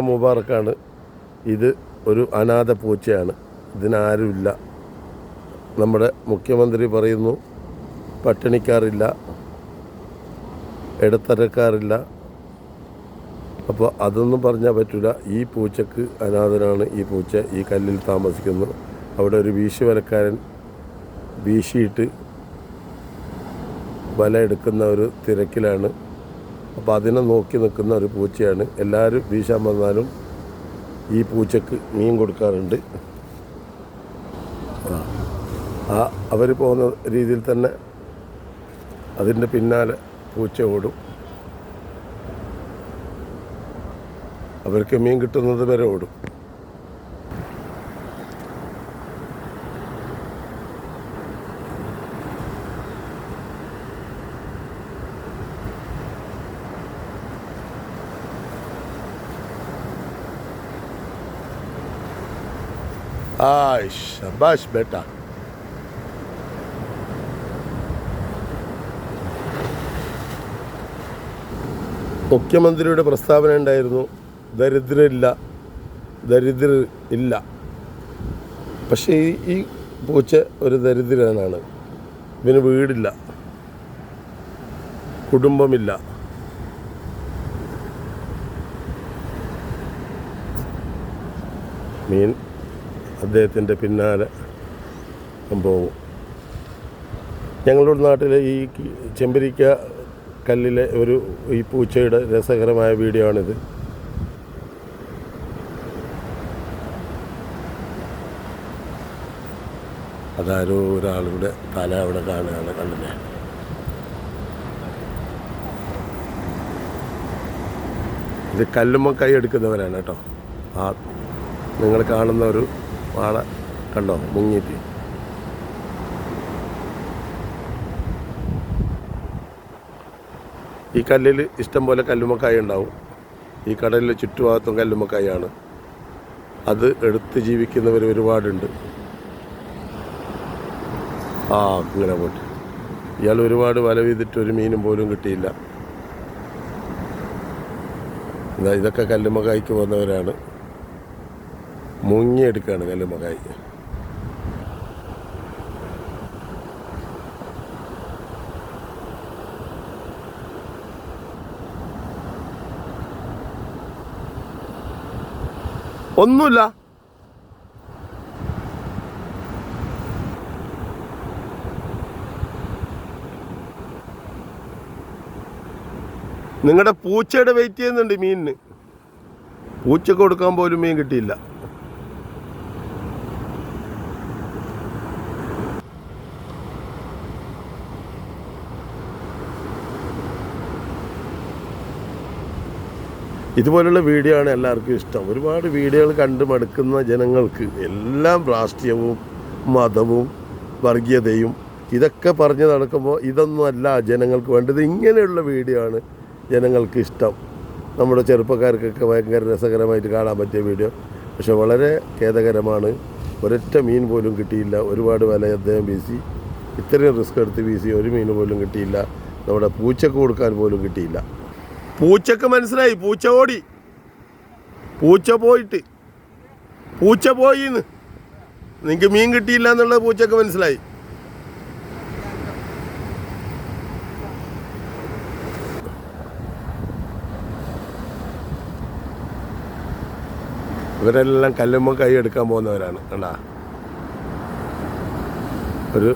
മുബാറക്കാണ്. ഇത് ഒരു അനാഥ പൂച്ചയാണ്. ഇതിനാരുമില്ല. നമ്മുടെ മുഖ്യമന്ത്രി പറയുന്നു പട്ടിണിക്കാരില്ല, ഇടത്തരക്കാരില്ല. അപ്പോൾ അതൊന്നും പറഞ്ഞാൽ പറ്റില്ല. ഈ പൂച്ചക്ക് അനാഥനാണ് ഈ പൂച്ച. ഈ കല്ലിൽ താമസിക്കുന്നു. അവിടെ ഒരു വീശുവലക്കാരൻ വീശിയിട്ട് വല എടുക്കുന്ന ഒരു തിരക്കിലാണ്. അപ്പോൾ അതിനെ നോക്കി നിൽക്കുന്ന ഒരു പൂച്ചയാണ്. എല്ലാവരും വീശാൻ വന്നാലും ഈ പൂച്ചക്ക് മീൻ കൊടുക്കാറുണ്ട്. അവർ പോകുന്ന രീതിയിൽ തന്നെ അതിൻ്റെ പിന്നാലെ പൂച്ച ഓടും. അവർക്ക് മീൻ കിട്ടുന്നത് വരെ ഓടും. ശബാഷ് ബേട്ട. മുഖ്യമന്ത്രിയുടെ പ്രസ്താവന ഉണ്ടായിരുന്നു, ദരിദ്രർ ഇല്ല. പക്ഷേ ഈ പൂച്ച ഒരു ദരിദ്രനാണ്. ഇവന് വീടില്ല, കുടുംബമില്ല. മീൻ അദ്ദേഹത്തിൻ്റെ പിന്നാലെ പോകും. ഞങ്ങളുടെ നാട്ടിലെ ഈ ചെമ്പരിക്ക കല്ലിലെ ഈ പൂച്ചയുടെ രസകരമായ വീഡിയോ ആണിത്. അതാരോ ഒരാളുടെ തല അവിടെ കാണുകയാണ്, കണ്ടില്ലേ? ഇത് കല്ലുമ്മ കൈ എടുക്കുന്നവരാണ് കേട്ടോ. നിങ്ങൾ കാണുന്ന ഒരു വാള കണ്ടോ, മുങ്ങിയിട്ട്. ഈ കല്ലിൽ ഇഷ്ടം പോലെ കല്ലുമ്മക്കായ ഉണ്ടാവും. ഈ കടലിൽ ചുറ്റുഭാഗത്തും കല്ലുമ്മക്കായാണ്. അത് എടുത്ത് ജീവിക്കുന്നവർ ഒരുപാടുണ്ട്. ഇങ്ങനെ പോട്ട് ഇയാൾ ഒരുപാട് വല വീതിട്ട് ഒരു മീനും പോലും കിട്ടിയില്ല. ഇതൊക്കെ കല്ലുമ്മക്കായ്ക്ക് പോകുന്നവരാണ്. മുങ്ങിയെടുക്കുകയാണ് കല്ലുമ്മക്കായ്. ഒന്നുമില്ല. നിങ്ങളുടെ പൂച്ചയുടെ വെയിറ്റ് ചെയ്യുന്നുണ്ട് മീനിന്. പൂച്ചക്ക് കൊടുക്കാൻ പോലും മീൻ കിട്ടിയില്ല. ഇതുപോലുള്ള വീഡിയോ ആണ് എല്ലാവർക്കും ഇഷ്ടം. ഒരുപാട് വീഡിയോകൾ കണ്ടു മടുക്കുന്ന ജനങ്ങൾക്ക് എല്ലാം രാഷ്ട്രീയവും മതവും വർഗീയതയും ഇതൊക്കെ പറഞ്ഞ് നടക്കുമ്പോൾ ഇതൊന്നുമല്ല ജനങ്ങൾക്ക് വേണ്ടത്. ഇങ്ങനെയുള്ള വീഡിയോ ആണ് ജനങ്ങൾക്ക് ഇഷ്ടം. നമ്മുടെ ചെറുപ്പക്കാർക്കൊക്കെ ഭയങ്കര രസകരമായിട്ട് കാണാൻ പറ്റിയ വീഡിയോ. പക്ഷെ വളരെ ഖേദകരമാണ്. ഒരൊറ്റ മീൻ പോലും കിട്ടിയില്ല. ഒരുപാട് വില അദ്ദേഹം വീശി, ഇത്രയും റിസ്ക് എടുത്ത് വീശി ഒരു മീൻ പോലും കിട്ടിയില്ല. നമ്മുടെ പൂച്ചക്ക് കൊടുക്കാൻ പോലും കിട്ടിയില്ല. പൂച്ചക്ക് മനസ്സിലായി, പൂച്ച ഓടി, പൂച്ച പോയിന്ന്. നിങ്ങൾക്ക് മീൻ കിട്ടിയില്ല എന്നുള്ളത് പൂച്ചക്ക് മനസ്സിലായി. ഇവരെല്ലാം കല്ലുമ്മ കൈ എടുക്കാൻ പോകുന്നവരാണ്. കണ്ടാ, ഒരു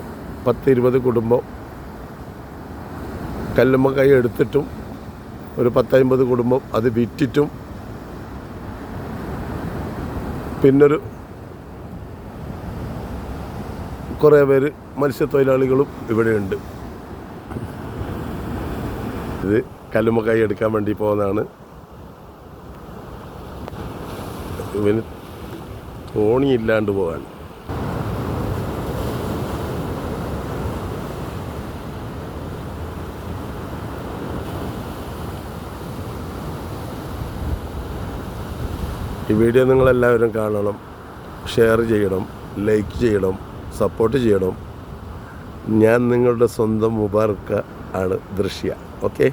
10-20 കുടുംബം കല്ലുമ്മ കൈ എടുത്തിട്ടും ഒരു 10-50 കുടുംബം അത് വിറ്റിട്ടും പിന്നൊരു കുറേ പേര് മത്സ്യത്തൊഴിലാളികളും ഇവിടെയുണ്ട്. ഇത് കല്ലുമ്മ കൈ എടുക്കാൻ വേണ്ടി പോകുന്നതാണ്. ഇവന് തോണിയില്ലാണ്ട് പോകാൻ. ഈ വീഡിയോ നിങ്ങളെല്ലാവരും കാണണം, ഷെയർ ചെയ്യണം, ലൈക്ക് ചെയ്യണം, സപ്പോർട്ട് ചെയ്യണം. ഞാൻ നിങ്ങളുടെ സ്വന്തം മുബാറക്ക ആണ്, ദൃശ്യ. ഓക്കെ.